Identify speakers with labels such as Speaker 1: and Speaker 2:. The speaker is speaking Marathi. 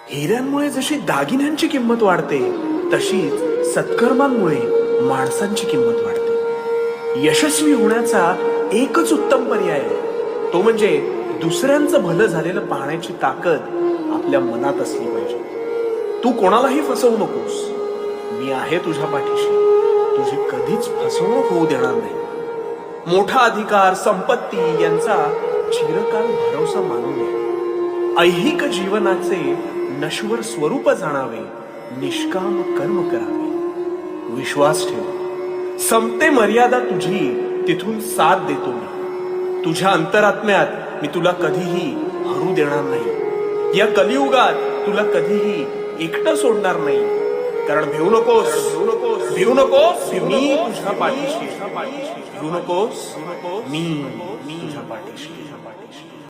Speaker 1: हिऱ्यांमुळे जशी दागिन्यांची किंमत वाढते, तशीच सत्कर्मांमुळे माणसांची किंमत वाढते. यशस्वी होण्याचा एकच उत्तम पर्याय आहे, तो म्हणजे दुसऱ्यांचं भलं झालेलं पाहण्याची ताकद आपल्या मनात असली पाहिजे. तू कोणालाही फसवू नकोस. मी आहे तुझ्या पाठीशी. तुझी कधीच फसवणूक होऊ देणार नाही. मोठा अधिकार, संपत्ती यांचा चिरकाल भरोसा मानू नये. ऐहिक जीवनाचे नश्वर स्वरूप जाणावे, निष्काम कर्म करावे. विश्वास ठेव, संपते मर्यादा तुझी, तिथून साथ देतो मी. तुझ्या अंतरात्म्यात मी तुला कधीही हरू देणार नाही. या कलियुगात तुला कधीही एकटं सोडणार नाही. कारण भिवू नकोस, भिवू नकोस, मी तुझ्या पाठीशी. भिवू नकोस, मी तुझ्या पाठीशी.